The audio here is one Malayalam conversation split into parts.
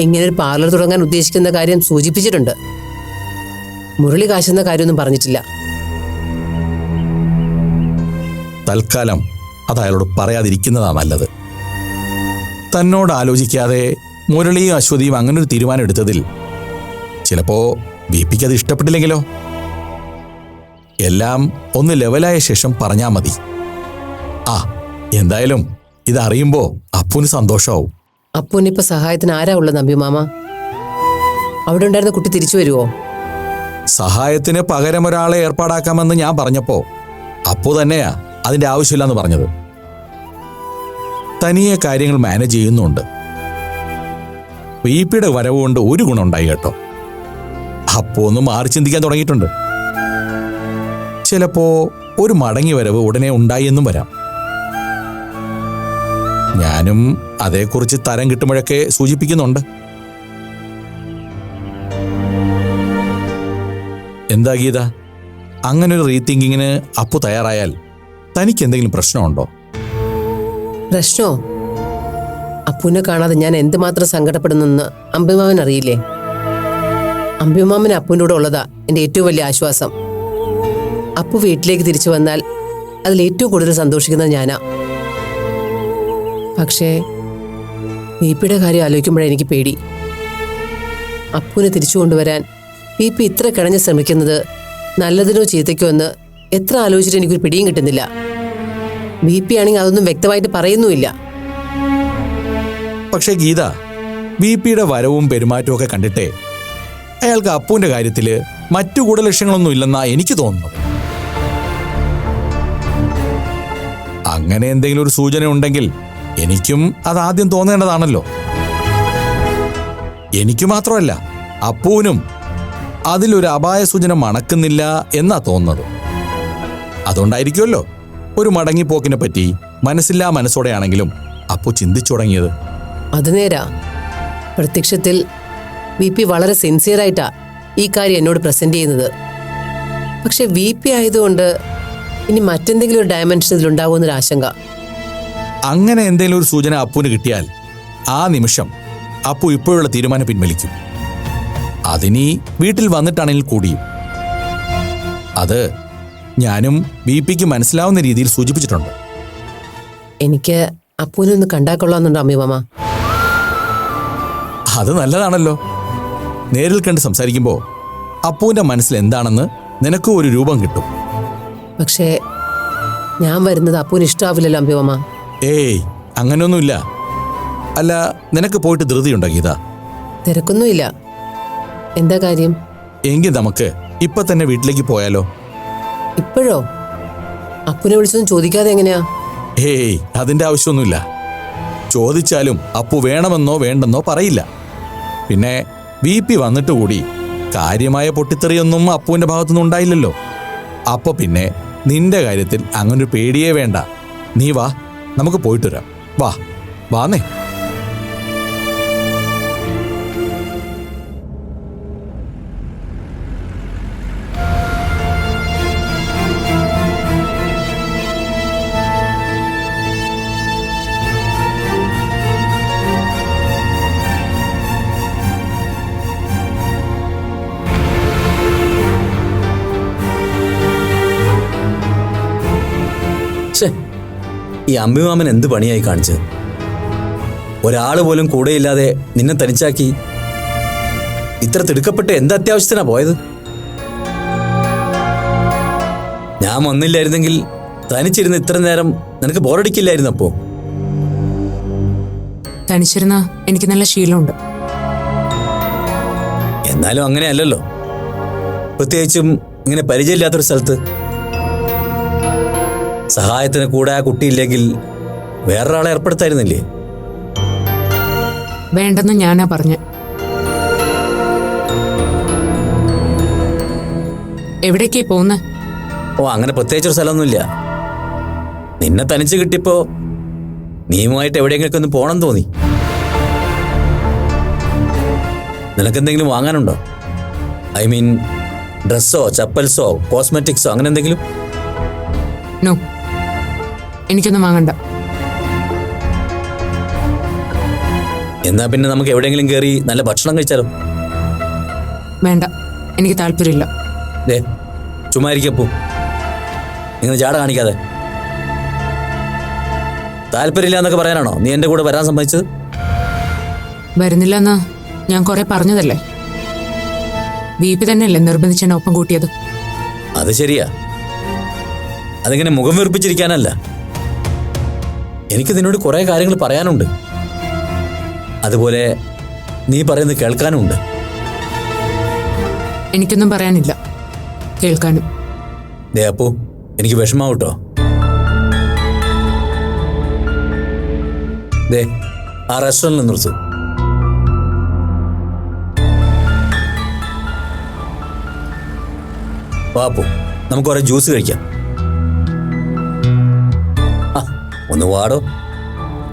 ഇങ്ങനൊരു പാർലർ തുടങ്ങാൻ ഉദ്ദേശിക്കുന്ന കാര്യം സൂചിപ്പിച്ചിട്ടുണ്ട്. മുരളി കാശെന്ന കാര്യമൊന്നും പറഞ്ഞിട്ടില്ല. തൽക്കാലം അത് അയാളോട് പറയാതിരിക്കുന്നതാ നല്ലത്. തന്നോട് ആലോചിക്കാതെ മുരളിയും അശ്വതിയും അങ്ങനൊരു തീരുമാനം എടുത്തതിൽ ചിലപ്പോ വിപിക്ക് അത് ഇഷ്ടപ്പെട്ടില്ലെങ്കിലോ? എല്ലാം ഒന്ന് ലെവലായ ശേഷം പറഞ്ഞാ മതി. ആ എന്തായാലും ഇതറിയുമ്പോ അപ്പുന് സന്തോഷാവും. അപ്പുനിപ്പോ സഹായത്തിന് ആരാ ഉള്ളത് അമ്പിമാമ? അവിടെ ഉണ്ടായിരുന്ന കുട്ടി തിരിച്ചു വരുവോ? സഹായത്തിന് പകരം ഒരാളെ ഏർപ്പാടാക്കാമെന്ന് ഞാൻ പറഞ്ഞപ്പോ അപ്പു തന്നെയാ അതിന്റെ ആവശ്യമില്ലെന്ന് പറഞ്ഞത്. തനിയെ കാര്യങ്ങൾ മാനേജ് ചെയ്യുന്നുണ്ട്. വിപിയുടെ വരവ് കൊണ്ട് ഒരു ഗുണമുണ്ടായി കേട്ടോ. അപ്പോ ഒന്ന് മാറി ചിന്തിക്കാൻ തുടങ്ങിയിട്ടുണ്ട്. ചിലപ്പോ ഒരു മടങ്ങി വരവ് ഉടനെ ഉണ്ടായി എന്നും വരാം. ഞാനും അതേക്കുറിച്ച് തരം കിട്ടുമ്പോഴൊക്കെ സൂചിപ്പിക്കുന്നുണ്ട്. എന്താ ഗീത, അങ്ങനൊരു റീതിങ്കിങ്ങിന് അപ്പു തയ്യാറായാൽ തനിക്ക് എന്തെങ്കിലും പ്രശ്നമുണ്ടോ? പ്രശ്നോ? അപ്പുവിനെ കാണാതെ ഞാൻ എന്തുമാത്രം സങ്കടപ്പെടുന്നെന്ന് അമ്പിമാമൻ അറിയില്ലേ? അമ്പിമാമൻ അപ്പുവിൻ്റെ കൂടെ ഉള്ളതാ എൻ്റെ ഏറ്റവും വലിയ ആശ്വാസം. അപ്പു വീട്ടിലേക്ക് തിരിച്ചു വന്നാൽ അതിൽ ഏറ്റവും കൂടുതൽ സന്തോഷിക്കുന്നത് ഞാനാ. പക്ഷേ വിപിയുടെ കാര്യം ആലോചിക്കുമ്പോഴാണ് എനിക്ക് പേടി. അപ്പുവിനെ തിരിച്ചു കൊണ്ടുവരാൻ വിപി ഇത്ര കിണഞ്ഞ് ശ്രമിക്കുന്നത് നല്ലതിനോ ചീത്തയ്ക്കോ എന്ന് എത്ര ആലോചിച്ചിട്ട് എനിക്കൊരു പിടിയും കിട്ടുന്നില്ല. വിപി ആണെങ്കിൽ അതൊന്നും വ്യക്തമായിട്ട് പറയുന്നുമില്ല. പക്ഷേ ഗീത, വിപിയുടെ വരവും പെരുമാറ്റവും ഒക്കെ കണ്ടിട്ടേ അയാൾക്ക് അപ്പുവിന്റെ കാര്യത്തില് മറ്റു ഗൂഢലക്ഷ്യങ്ങളൊന്നും ഇല്ലെന്നാ എനിക്ക് തോന്നുന്നത്. അങ്ങനെ എന്തെങ്കിലും ഒരു സൂചന ഉണ്ടെങ്കിൽ എനിക്കും അതാദ്യം തോന്നേണ്ടതാണല്ലോ. എനിക്ക് മാത്രമല്ല, അപ്പുവിനും അതിലൊരു അപായ സൂചന മണക്കുന്നില്ല എന്നാ തോന്നുന്നത്. അതുകൊണ്ടായിരിക്കുമല്ലോ ഒരു മടങ്ങിപ്പോക്കിനെ പറ്റി മനസ്സില്ലാ മനസ്സോടെയാണെങ്കിലും അപ്പു ചിന്തിച്ചു തുടങ്ങിയത്. അത് നേരാ. പ്രത്യക്ഷത്തിൽ വിപി വളരെ സിൻസിയറായിട്ടാ ഈ കാര്യം എന്നോട് പ്രസന്റ് ചെയ്യുന്നത്. പക്ഷെ വിപി ആയതുകൊണ്ട് ഇനി മറ്റെന്തെങ്കിലും ഒരു ഡയമെൻഷൻ ഇതിലുണ്ടാവുമെന്നൊരു ആശങ്ക. അങ്ങനെ എന്തെങ്കിലും ഒരു സൂചന അപ്പുവിന് കിട്ടിയാൽ ആ നിമിഷം അപ്പു ഇപ്പോഴുള്ള തീരുമാനം പിൻവലിക്കും. അതിനി വീട്ടിൽ വന്നിട്ടാണെങ്കിൽ കൂടിയും. അത് ഞാനും വിപിക്ക് മനസ്സിലാവുന്ന രീതിയിൽ സൂചിപ്പിച്ചിട്ടുണ്ട്. എനിക്ക് അപ്പുവിനെ ഒന്ന് കണ്ടാക്കൊള്ളാന്നുണ്ടോ അമ്മിമാമ? അത് നല്ലതാണല്ലോ. നേരിൽ കണ്ട് സംസാരിക്കുമ്പോൾ അപ്പുവിന്റെ മനസ്സിൽ എന്താണെന്ന് നിനക്കും ഒരു രൂപം കിട്ടും. പക്ഷേ ഞാൻ വരുന്നത് അപ്പുവിന് ഇഷ്ടാവില്ലല്ലോ അമ്പിമാമ. ഏയ്, അങ്ങനെയൊന്നുമില്ല. അല്ല, നിനക്ക് പോയിട്ട് ധൃതിയുണ്ടോ ഗീത? തിരക്കൊന്നുമില്ല. എന്താ കാര്യം? എങ്കിൽ നമുക്ക് ഇപ്പൊ തന്നെ വീട്ടിലേക്ക് പോയാലോ? ഇപ്പോഴോ? അപ്പുനെ വിളിച്ചൊന്നും ചോദിക്കാതെ എങ്ങനെയാ? ഏയ്, അതിന്റെ ആവശ്യമൊന്നുമില്ല. ചോദിച്ചാലും അപ്പു വേണമെന്നോ വേണ്ടെന്നോ പറയില്ല. പിന്നെ വിപി വന്നിട്ട് കൂടി കാര്യമായ പൊട്ടിത്തെറിയൊന്നും അപ്പുവിന്റെ ഭാഗത്തുനിന്ന് ഉണ്ടായില്ലല്ലോ. അപ്പൊ പിന്നെ നിന്റെ കാര്യത്തിൽ അങ്ങനൊരു പേടിയേ വേണ്ട. നീ വാ, നമുക്ക് പോയിട്ട് വരാം. വാന്നേ. ഈ അമ്പിമാമൻ എന്ത് പണിയായി കാണിച്ചത്? ഒരാള് പോലും കൂടെയില്ലാതെ നിന്നെ തനിച്ചാക്കി ഇത്ര തിടുക്കപ്പെട്ട് എന്ത് അത്യാവശ്യത്തിനാ പോയത്? ഞാൻ വന്നില്ലായിരുന്നെങ്കിൽ തനിച്ചിരുന്ന് ഇത്ര നേരം നിനക്ക് ബോറടിക്കില്ലായിരുന്നു. അപ്പോ തനിച്ചിരുന്ന എനിക്ക് നല്ല ശീലമുണ്ട്. എന്നാലും അങ്ങനെയല്ലല്ലോ, പ്രത്യേകിച്ചും ഇങ്ങനെ പരിചയമില്ലാത്തൊരു സ്ഥലത്ത്. സഹായത്തിന് കൂടെ ആ കുട്ടിയില്ലെങ്കിൽ വേറൊരാളെ ഏർപ്പെടുത്തായിരുന്നില്ലേ? വേണ്ടെന്ന് ഞാനാ പറഞ്ഞ. എവിടേക്കാ പോകുന്ന? ഓ, അങ്ങനെ പ്രത്യേകിച്ചൊരു സ്ഥലമൊന്നുമില്ല. നിന്നെ തനിച്ച് കിട്ടിയപ്പോ നീയുമായിട്ട് എവിടെയെങ്കിലും ഒന്ന് പോണം തോന്നി. നിനക്കെന്തെങ്കിലും വാങ്ങാനുണ്ടോ? ഐ മീൻ ഡ്രസ്സോ ചപ്പൽസോ കോസ്മെറ്റിക്സോ അങ്ങനെ എന്തെങ്കിലും? നോ, എനിക്കൊന്നും വാങ്ങണ്ട. എന്നാ പിന്നെ നമുക്ക് എവിടെയെങ്കിലും കയറി നല്ല ഭക്ഷണം കഴിച്ചാലോ? വേണ്ട, എനിക്ക് താല്പര്യമില്ല. ദേ ചുമ്മാ ഇരിക്കപ്പോ, നിങ്ങൾ ജാട കാണിക്കാതെ. താല്പര്യമില്ല എന്നൊക്കെ പറയാനാണോ നീ എൻ്റെ കൂടെ വരാൻ സമ്മതിച്ചത്? വരുന്നില്ല എന്നാ ഞാൻ കുറെ പറഞ്ഞതല്ലേ. VP തന്നെയല്ലേ നിർബന്ധിച്ച് എന്നെ ഒപ്പം കൂട്ടിയത്. അത് ശരിയാ, അതിങ്ങനെ മുഖം വീർപ്പിച്ചിരിക്കാനല്ല. എനിക്ക് നിന്നോട് കുറേ കാര്യങ്ങൾ പറയാനുണ്ട്, അതുപോലെ നീ പറയുന്നത് കേൾക്കാനുമുണ്ട്. എനിക്കൊന്നും പറയാനില്ല, കേൾക്കാനും. ദേ അപ്പോ എനിക്ക് വിഷമാവും കേട്ടോ. ദേ ആ റെസ്റ്റോറൻറ്റിൽ നിർത്തും. വാപ്പോ, നമുക്ക് കുറെ ജ്യൂസ് കഴിക്കാം. ആ ഒന്ന് വാടോ,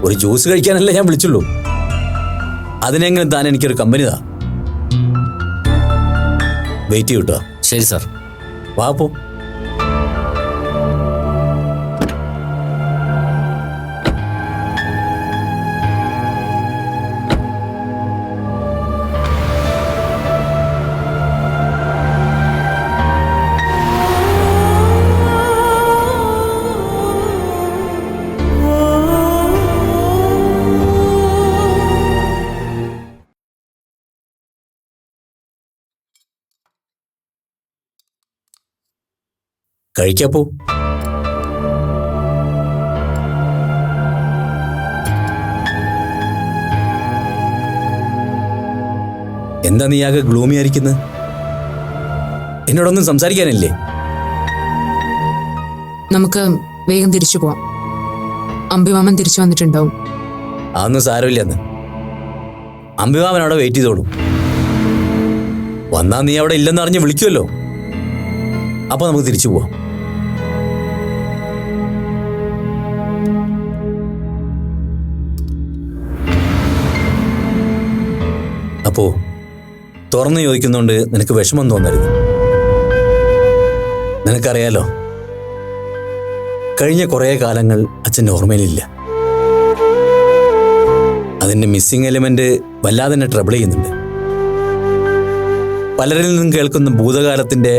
ഒരു ജ്യൂസ് കഴിക്കാനല്ലേ ഞാൻ വിളിച്ചുള്ളൂ. അതിനെങ്കിലും താൻ എനിക്കൊരു കമ്പനി താ. വെയിറ്റ് ചെയ്യൂട്ടോ. ശരി സാർ. വാപ്പോ. കഴിക്കപ്പോ. എന്താ നീ ആകെ ഗ്ലൂമി ആയിരിക്കുന്നത്? എന്നോടൊന്നും സംസാരിക്കാനില്ലേ? നമുക്ക് വേഗം തിരിച്ചു പോവാം. അമ്പിമാമൻ തിരിച്ചു വന്നിട്ടുണ്ടാവും. അതൊന്നും സാരമില്ലെന്ന്. അമ്പിമാമൻ അവിടെ വെയിറ്റ് ചെയ്തോളും. വന്നാ നീ അവിടെ ഇല്ലെന്ന് അറിഞ്ഞ് വിളിക്കുമല്ലോ. അപ്പൊ നമുക്ക് തിരിച്ചു പോവാം. അപ്പോ തുറന്നു ചോദിക്കുന്നോണ്ട് നിനക്ക് വിഷമം തോന്നരുത്. നിനക്കറിയാലോ, കഴിഞ്ഞ കുറേ കാലങ്ങൾ അച്ഛൻ്റെ ഓർമ്മയിലില്ല. അതിൻ്റെ മിസ്സിംഗ് എലിമെന്റ് വല്ലാതെ തന്നെ ട്രബിൾ ചെയ്യുന്നുണ്ട്. പലരിൽ നിന്നും കേൾക്കുന്ന ഭൂതകാലത്തിൻ്റെ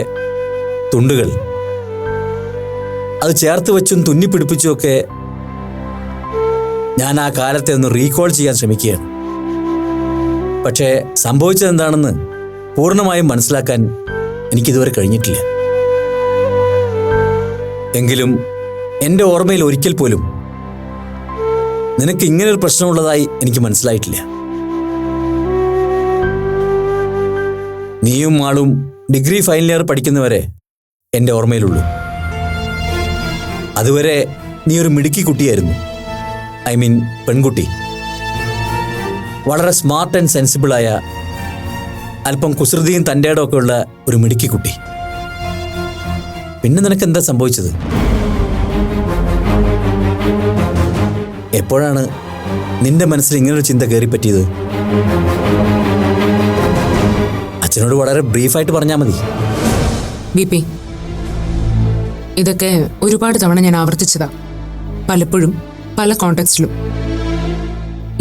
തുണ്ടുകൾ അത് ചേർത്ത് വെച്ചും തുന്നിപ്പിടിപ്പിച്ചുമൊക്കെ ഞാൻ ആ കാലത്തെ ഒന്ന് റീകോൾ ചെയ്യാൻ ശ്രമിക്കുകയാണ്. പക്ഷേ സംഭവിച്ചത് എന്താണെന്ന് പൂർണ്ണമായും മനസ്സിലാക്കാൻ എനിക്കിതുവരെ കഴിഞ്ഞിട്ടില്ല. എങ്കിലും എൻ്റെ ഓർമ്മയിൽ ഒരിക്കൽ പോലും നിനക്ക് ഇങ്ങനൊരു പ്രശ്നമുള്ളതായി എനിക്ക് മനസ്സിലായിട്ടില്ല. നീയും ആളും ഡിഗ്രി ഫൈനൽ ഇയർ പഠിക്കുന്നവരെ എൻ്റെ ഓർമ്മയിലുള്ളൂ. അതുവരെ നീ ഒരു മിടുക്കി കുട്ടിയായിരുന്നു. ഐ മീൻ പെൺകുട്ടി. വളരെ സ്മാർട്ട് ആൻഡ് സെൻസിബിളായ, അല്പം കുസൃതിയും തൻ്റെ ഇടമൊക്കെ ഉള്ള ഒരു മിടുക്കി കുട്ടി. പിന്നെ നിനക്ക് എന്താ സംഭവിച്ചത്? എപ്പോഴാണ് നിന്റെ മനസ്സിൽ ഇങ്ങനൊരു ചിന്ത കയറിപ്പറ്റിയത്? അച്ഛനോട് വളരെ ബ്രീഫായിട്ട് പറഞ്ഞാൽ മതി. VP, ഇതൊക്കെ ഒരുപാട് തവണ ഞാൻ ആവർത്തിച്ചതാ, പലപ്പോഴും പല കോണ്ടെക്സ്റ്റിലും.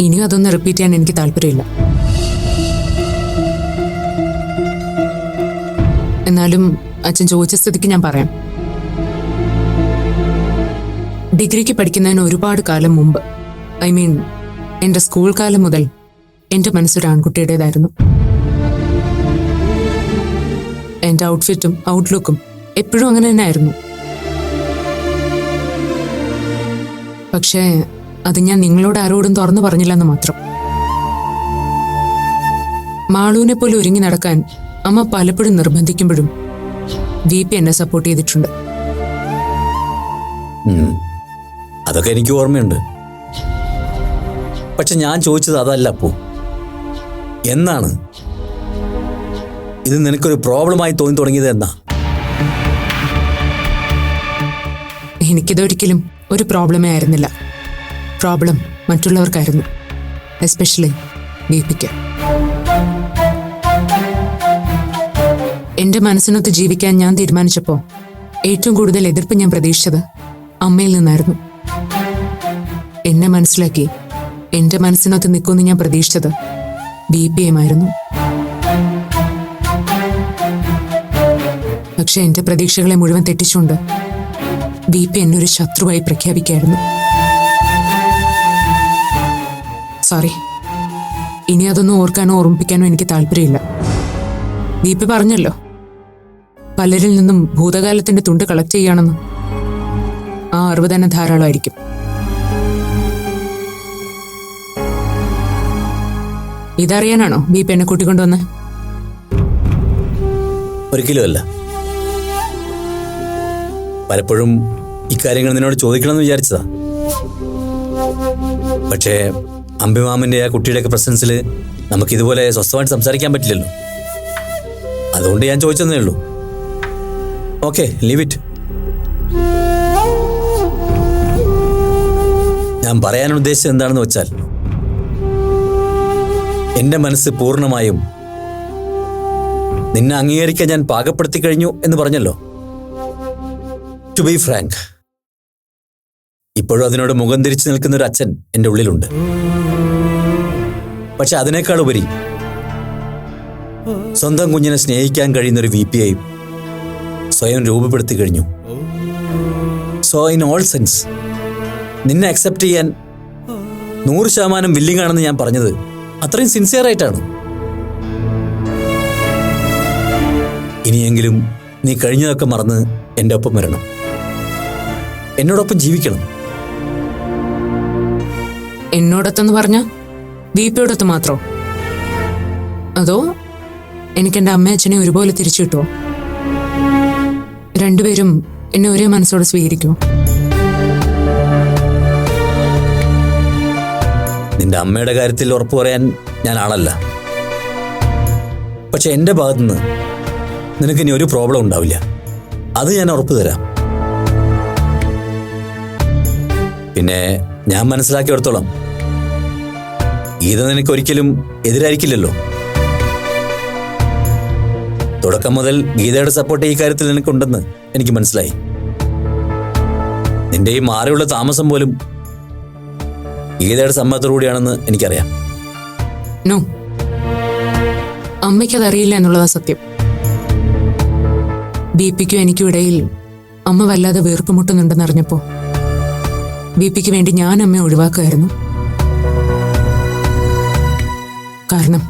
ഇനിയും അതൊന്ന് റിപ്പീറ്റ് ചെയ്യാൻ എനിക്ക് താല്പര്യമില്ല. എന്നാലും അച്ഛൻ ചോദിച്ച സ്ഥിതിക്ക് ഞാൻ പറയാം. ഡിഗ്രിക്ക് പഠിക്കുന്നതിന് ഒരുപാട് കാലം മുമ്പ്, ഐ മീൻ എൻ്റെ സ്കൂൾ കാലം മുതൽ എൻ്റെ മനസ്സൊരു ആൺകുട്ടിയുടേതായിരുന്നു. എൻ്റെ ഔട്ട്ഫിറ്റും ഔട്ട്ലുക്കും എപ്പോഴും അങ്ങനെ തന്നെ ആയിരുന്നു. പക്ഷേ അത് ഞാൻ നിങ്ങളോട് ആരോടും തുറന്നു പറഞ്ഞില്ലെന്ന് മാത്രം. മാളൂനെ പോലെ ഒരുങ്ങി നടക്കാൻ അമ്മ പലപ്പോഴും നിർബന്ധിക്കുമ്പോഴും VP എന്നെ സപ്പോർട്ട് ചെയ്തിട്ടുണ്ട്. അതൊക്കെ എനിക്ക് ഓർമ്മയുണ്ട്. പക്ഷെ ഞാൻ ചോദിച്ചത് അതല്ല. അപ്പോ എന്നാണ് ഇത് നിനക്കൊരു പ്രോബ്ലമായി തോന്നി തുടങ്ങിയത്? എന്നാ? എനിക്കിതൊരിക്കലും ഒരു പ്രോബ്ലമേ ആയിരുന്നില്ല. പ്രോബ്ലം മറ്റുള്ളവർക്കായിരുന്നു, എസ്പെഷ്യലി VPക്ക്. എൻ്റെ മനസ്സിനൊത്ത് ജീവിക്കാൻ ഞാൻ തീരുമാനിച്ചപ്പോൾ ഏറ്റവും കൂടുതൽ എതിർപ്പ് ഞാൻ പ്രതീക്ഷിച്ചത് അമ്മയിൽ നിന്നായിരുന്നു. എന്നെ മനസ്സിലാക്കി എന്റെ മനസ്സിനൊത്ത് നിൽക്കുമെന്ന് ഞാൻ പ്രതീക്ഷിച്ചത് BPM ആയിരുന്നു. പക്ഷെ എന്റെ പ്രതീക്ഷകളെ മുഴുവൻ തെറ്റിച്ചുകൊണ്ട് BP എന്നെ ഒരു ശത്രുവായി പ്രഖ്യാപിക്കായിരുന്നു. സോറി, ഇനി അതൊന്നും ഓർക്കാനോ ഓർമ്മിപ്പിക്കാനോ എനിക്ക് താല്പര്യമില്ല. BP പറഞ്ഞല്ലോ, പലരിൽ നിന്നും ഭൂതകാലത്തിന്റെ തുണ്ട് കളക്ട് ചെയ്യാണെന്ന്. ആ അറിവ് തന്നെ ധാരാളമായിരിക്കും. ഇതറിയാനാണോ BP എന്നെ കൂട്ടിക്കൊണ്ടുവന്ന്? ഒരിക്കലും അല്ല. പലപ്പോഴും ഇക്കാര്യങ്ങൾ നിന്നോട് ചോദിക്കണമെന്ന് വിചാരിച്ചതാ. പക്ഷേ അമ്പിമാമന്റെ ആ കുട്ടിയുടെയൊക്കെ പ്രസൻസിൽ നമുക്കിതുപോലെ സ്വസ്ഥമായിട്ട് സംസാരിക്കാൻ പറ്റില്ലല്ലോ. അതുകൊണ്ട് ഞാൻ ചോദിച്ചതേ ഉള്ളൂ. Okay, leave it. ഞാൻ പറയാൻ ഉദ്ദേശിച്ചത് എന്താണെന്ന് വെച്ചാൽ, എന്റെ മനസ്സ് പൂർണ്ണമായും നിന്നെ അംഗീകരിക്കാൻ ഞാൻ പാകപ്പെടുത്തി കഴിഞ്ഞു എന്ന് പറഞ്ഞല്ലോ. ടു ബി ഫ്രാങ്ക്, ഇപ്പോഴും അതിനോട് മുഖം തിരിച്ചു നിൽക്കുന്ന ഒരു അച്ഛൻ എൻ്റെ ഉള്ളിലുണ്ട്. പക്ഷെ അതിനേക്കാൾ ഉപരി സ്വന്തം കുഞ്ഞിനെ സ്നേഹിക്കാൻ കഴിയുന്ന ഒരു VP ആയി സ്വയം രൂപപ്പെടുത്തി കഴിഞ്ഞു. സോ ഇൻ ഓൾ സെൻസ് നിന്നെ അക്സെപ്റ്റ് ചെയ്യാൻ 100% വില്ലിംഗ് ആണെന്ന് ഞാൻ പറഞ്ഞത് അത്രയും സിൻസിയർ ആയിട്ടാണ്. ഇനിയെങ്കിലും നീ കഴിഞ്ഞതൊക്കെ മറന്ന് എൻ്റെ ഒപ്പം വരണം, എന്നോടൊപ്പം ജീവിക്കണം. എന്നോടൊത്തെന്ന് പറഞ്ഞ VPയോടൊത്ത് മാത്രോ? അതോ എനിക്ക് എൻ്റെ അമ്മയച്ഛനെ ഒരുപോലെ തിരിച്ചു കിട്ടുമോ? രണ്ടുപേരും എന്നെ ഒരേ മനസ്സോടെ സ്വീകരിക്കുമോ? നിന്റെ അമ്മയുടെ കാര്യത്തിൽ ഉറപ്പ് പറയാൻ ഞാൻ ആളല്ല. പക്ഷെ എൻ്റെ ഭാഗത്തുനിന്ന് നിനക്ക് ഇനി ഒരു പ്രോബ്ലം ഉണ്ടാവില്ല, അത് ഞാൻ ഉറപ്പ് തരാം. പിന്നെ ഞാൻ മനസ്സിലാക്കിയെടുത്തോളം ഗീത നിനക്ക് ഒരിക്കലും എതിരായിരിക്കില്ലല്ലോ. തുടക്കം മുതൽ ഗീതയുടെ സപ്പോർട്ട് ഈ കാര്യത്തിൽ നിനക്കുണ്ടെന്ന് എനിക്ക് മനസ്സിലായി. നിന്റെ ഈ മാറിയുള്ള താമസം പോലും ഗീതയുടെ സമ്മതത്തോടുകൂടിയാണെന്ന് എനിക്കറിയാം. നോ, അമ്മയ്ക്കതറിയില്ല എന്നുള്ളതാ സത്യം. BPക്കും എനിക്കും ഇടയിൽ അമ്മ വല്ലാതെ വീർപ്പുമുട്ടുന്നുണ്ടെന്നറിഞ്ഞപ്പോ BPക്ക് വേണ്ടി ഞാൻ അമ്മയെ ഒഴിവാക്കുമായിരുന്നു. കാരണം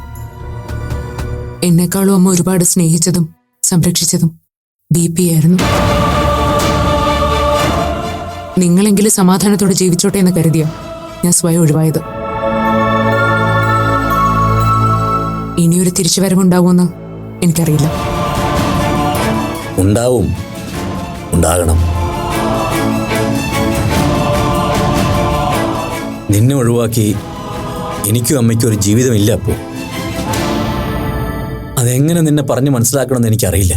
എന്നെക്കാളും അമ്മ ഒരുപാട് സ്നേഹിച്ചതും സംരക്ഷിച്ചതും BP ആയിരുന്നു. നിങ്ങളെങ്കിലും സമാധാനത്തോടെ ജീവിച്ചോട്ടെ എന്ന് കരുതിയോ ഞാൻ സ്വയം ഒഴിവായത്. ഇനിയൊരു തിരിച്ചുവരവുണ്ടാവുമെന്ന് എനിക്കറിയില്ല. ഉണ്ടാവും, ഉണ്ടാകണം. നിന്നെ ഒഴിവാക്കി എനിക്കും അമ്മയ്ക്കും ഒരു ജീവിതമില്ല. അപ്പോൾ അതെങ്ങനെ നിന്നെ പറഞ്ഞ് മനസ്സിലാക്കണമെന്ന് എനിക്കറിയില്ല.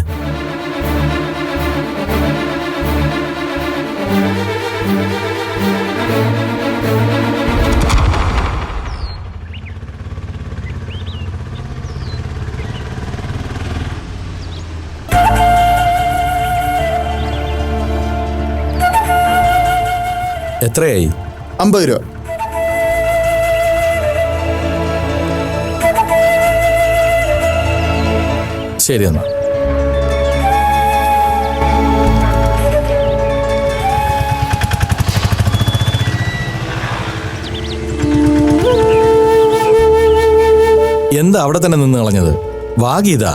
എത്രയായി? 50 രൂപ. ശരി എന്നാ. എന്താ അവിടെ തന്നെ നിന്ന് കളഞ്ഞത്? വാഗീത.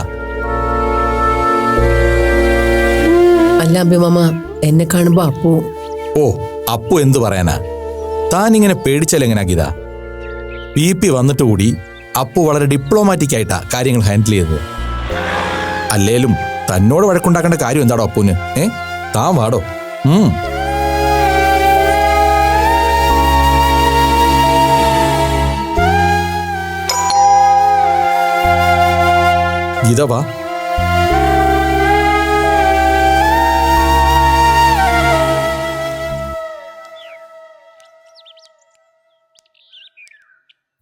അല്ല അമ്പിമാമ, എന്നെ കാണുമ്പോ അപ്പു. ഓ, അപ്പു എന്തു പറയാനാ? താൻ ഇങ്ങനെ പേടിച്ചാൽ എങ്ങനെയാ ഗീത? BP വന്നിട്ട് കൂടി അപ്പു വളരെ ഡിപ്ലോമാറ്റിക് ആയിട്ടാ കാര്യങ്ങൾ ഹാൻഡിൽ ചെയ്തത്. അല്ലേലും തന്നോട് വഴക്കുണ്ടാക്കേണ്ട കാര്യം എന്താടോ അപ്പുന്? താൻ വാടോ. ഗീത വാ.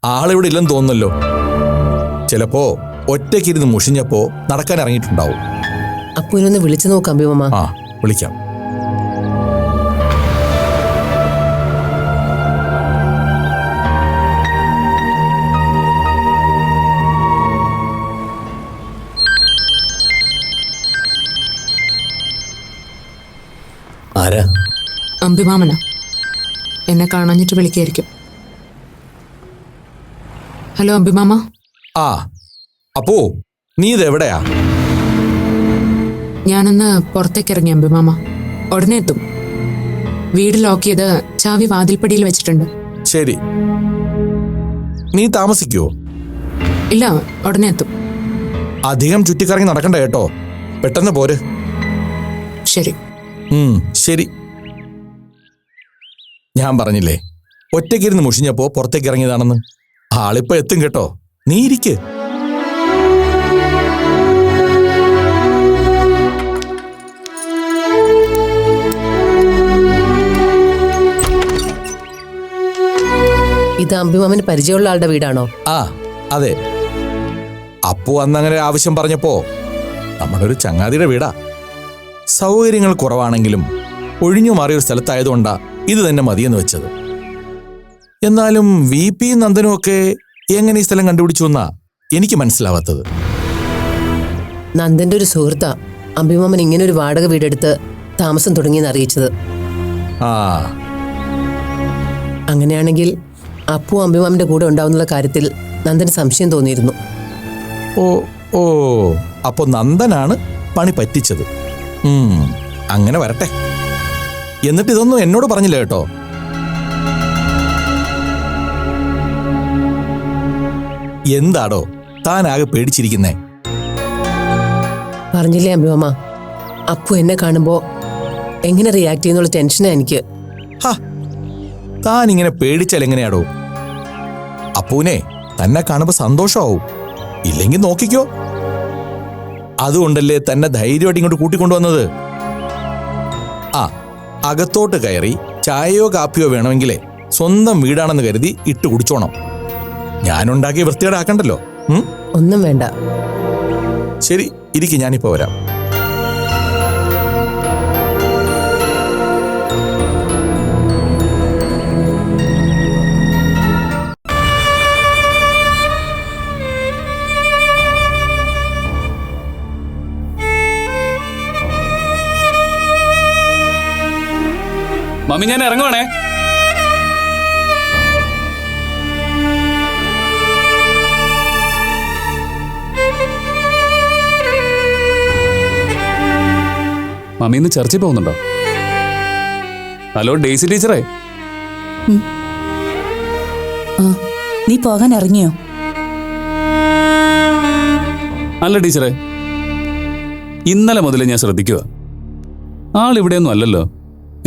ആളിവിടെ ഇല്ലെന്ന് തോന്നുന്നല്ലോ. ചിലപ്പോ ഒറ്റയ്ക്കിരുന്ന് മുഷിഞ്ഞപ്പോ നടക്കാൻ ഇറങ്ങിയിട്ടുണ്ടാവും. അപ്പുവിനൊന്ന് വിളിച്ചു നോക്കാം അമ്പിമാമ. ആ, വിളിക്കാം. ആരാ? അമ്പിമാമന എന്നെ കാണാഞ്ഞിട്ട് വിളിക്കായിരിക്കും. ഹലോ അമ്പിമാമ. ആ അപ്പോ നീ ഇത് എവിടെയാ? ഞാനൊന്ന് പുറത്തേക്ക് ഇറങ്ങി അമ്പിമാമ. ഉടനെ എത്തും. വീട് ലോക്ക് ചെയ്ത് ചാവി വാതിൽപ്പടിയിൽ വെച്ചിട്ടുണ്ട്. ശരി, നീ താമസിക്കുവോ? ഇല്ല, ഉടനെ എത്തും. അധികം ചുറ്റിക്കറങ്ങി നടക്കണ്ട കേട്ടോ, പെട്ടെന്ന് പോര്. ശരി. ശരി. ഞാൻ പറഞ്ഞില്ലേ ഒറ്റയ്ക്കിരുന്ന് മുഷിഞ്ഞപ്പോ പുറത്തേക്ക് ഇറങ്ങിയതാണെന്ന്. ആളിപ്പോ എത്തും കേട്ടോ, നീ ഇരിക്ക്. ഇത് അമ്പിമാമന് പരിചയമുള്ള ആളുടെ വീടാണോ? ആ അതെ. അപ്പു അന്നങ്ങനെ ആവശ്യം പറഞ്ഞപ്പോ നമ്മുടെ ഒരു ചങ്ങാതിയുടെ വീടാ. സൗകര്യങ്ങൾ കുറവാണെങ്കിലും ഒഴിഞ്ഞു മാറിയൊരു സ്ഥലത്തായതുകൊണ്ടാ ഇത് തന്നെ മതിയെന്ന് വെച്ചത്. എന്നാലും VP നന്ദനും ഒക്കെ എങ്ങനെ ഈ സ്ഥലം കണ്ടുപിടിച്ചു എന്നാ എനിക്ക് മനസ്സിലാവാത്തത്. നന്ദന്റെ ഒരു സുഹൃത്താ അമ്പിമാമൻ ഇങ്ങനെ ഒരു വാടക വീടെടുത്ത് താമസം തുടങ്ങിയെന്ന് അറിയിച്ചത്. ആ അങ്ങനെയാണെങ്കിൽ അപ്പു അമ്പിമാമന്റെ കൂടെ ഉണ്ടാവുന്നുള്ള കാര്യത്തിൽ നന്ദന് സംശയം തോന്നിയിരുന്നു. ഓ ഓ അപ്പൊ നന്ദനാണ് പണി പറ്റിച്ചത്. അങ്ങനെ വരട്ടെ. എന്നിട്ട് ഇതൊന്നും എന്നോട് പറഞ്ഞില്ല കേട്ടോ. എന്താടോ താനാകെ പേടിച്ചിരിക്കുന്നേ? പറഞ്ഞില്ലേ അമ്പിമാമ, അപ്പു എന്നെ കാണുമ്പോ എങ്ങനെ റിയാക്ട് ചെയ്യുന്നുള്ള ടെൻഷനാ എനിക്ക്. താൻ ഇങ്ങനെ പേടിച്ചാൽ എങ്ങനെയാടോ? അപ്പൂനെ തന്നെ കാണുമ്പോ സന്തോഷമാവും, ഇല്ലെങ്കിൽ നോക്കിക്കോ. അതുകൊണ്ടല്ലേ തന്നെ ധൈര്യമായിട്ട് ഇങ്ങോട്ട് കൂട്ടിക്കൊണ്ടുവന്നത്. ആ അകത്തോട്ട് കയറി ചായയോ കാപ്പിയോ വേണമെങ്കിലേ സ്വന്തം വീടാണെന്ന് കരുതി ഇട്ട് കുടിച്ചോണം. ഞാനുണ്ടാക്കിയ വൃത്തികേടാക്കണ്ടല്ലോ. ഒന്നും വേണ്ട. ശരി, ഇരിക്ക്, ഞാനിപ്പോ വരാം. മമ്മി ഞാൻ ഇറങ്ങുവാണേ. മമ്മി ഇന്ന് ചർച്ചിൽ പോകുന്നുണ്ടോ? ഹലോ ഡെയ്സി ടീച്ചറേ. നീ പോകാൻ ഇറങ്ങിയോ? അല്ല ടീച്ചറേ, ഇന്നലെ മുതലേ ഞാൻ ശ്രദ്ധിക്കുക, ആളിവിടെയൊന്നും അല്ലല്ലോ.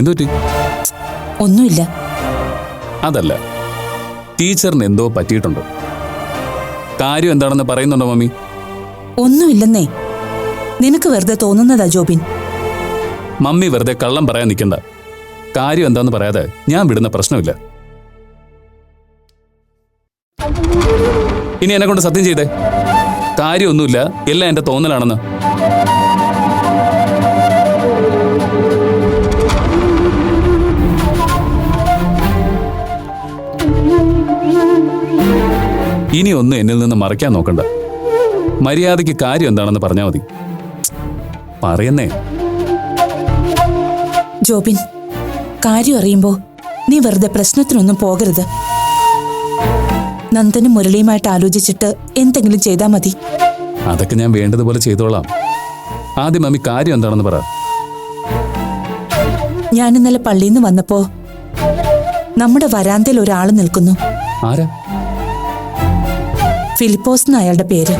എന്തുപറ്റി? ഒന്നുമില്ല. അതല്ല, ടീച്ചറിന് എന്തോ പറ്റിയിട്ടുണ്ടോ? കാര്യം എന്താണെന്ന് പറയുന്നുണ്ടോ മമ്മി? ഒന്നുമില്ലെന്നേ, നിനക്ക് വെറുതെ തോന്നുന്നതാ ജോബിൻ. മമ്മി വെറുതെ കള്ളം പറയാൻ നിൽക്കണ്ട. കാര്യം എന്താന്ന് പറയാതെ ഞാൻ വിടുന്ന പ്രശ്നമില്ല. ഇനി എന്നെ കൊണ്ട് സത്യം ചെയ്തേ, കാര്യമൊന്നുമില്ല, എല്ലാം എന്റെ തോന്നലാണെന്ന്. ഇനി ഒന്നും എന്നിൽ നിന്ന് മറയ്ക്കാൻ നോക്കണ്ട. മര്യാദയ്ക്ക് കാര്യം എന്താണെന്ന് പറഞ്ഞാൽ മതി. പറയുന്നേ. ജോബിൻ, കാര്യം അറിയുമ്പോ നീ വെറുതെ പ്രശ്നത്തിനൊന്നും പോകരുത്. നന്ദനും മുരളിയുമായിട്ട് ആലോചിച്ചിട്ട് എന്തെങ്കിലും ചെയ്താൽ മതി. അതൊക്കെ ഞാൻ വേണ്ടതുപോലെ ചെയ്തോളാം. ആദ്യം മമ്മി കാര്യം എന്താണെന്ന് പറ. ഞാൻ ഇന്നലെ പള്ളിയിൽ നിന്ന് വന്നപ്പോ നമ്മുടെ വരാന്തയിൽ ഒരാൾ നിൽക്കുന്നു. ആരാ? ഫിലിപ്പോസ് എന്ന അയാളുടെ പേര്.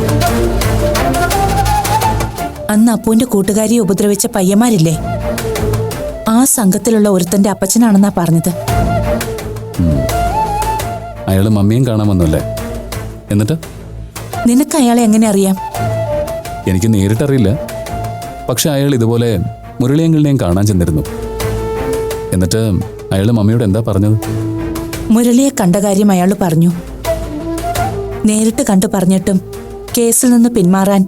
അന്ന് അപ്പുവിന്റെ കൂട്ടുകാരിയെ ഉപദ്രവിച്ച പയ്യന്മാരില്ലേ, ആ സംഘത്തിലുള്ള ഒരുത്തന്റെ അപ്പച്ചനാണെന്നാ പറഞ്ഞത്. അയാള് മമ്മിയും കാണാൻ വന്നല്ലേ? എന്നിട്ട്? നിനക്ക് അയാളെ എങ്ങനെ അറിയാം? എനിക്ക് നേരിട്ടറിയില്ല. പക്ഷെ അയാൾ ഇതുപോലെ മുരളിയങ്കിളിനെയും കാണാൻ ചെന്നിരുന്നു. എന്നിട്ട് അയാള് മമ്മിയോട് എന്താ പറഞ്ഞത്? മുരളിയെ കണ്ട കാര്യം അയാൾ പറഞ്ഞു. നേരിട്ട് കണ്ടു പറഞ്ഞിട്ടും കേസിൽ നിന്ന് പിന്മാറാൻ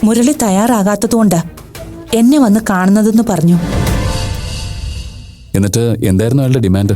മുരളി തയ്യാറാകാത്തതുകൊണ്ടാ എന്നെ വന്ന് കാണുന്നതെന്ന് പറഞ്ഞു. എന്നിട്ട് എന്തായിരുന്നു അയാളുടെ ഡിമാൻഡ്?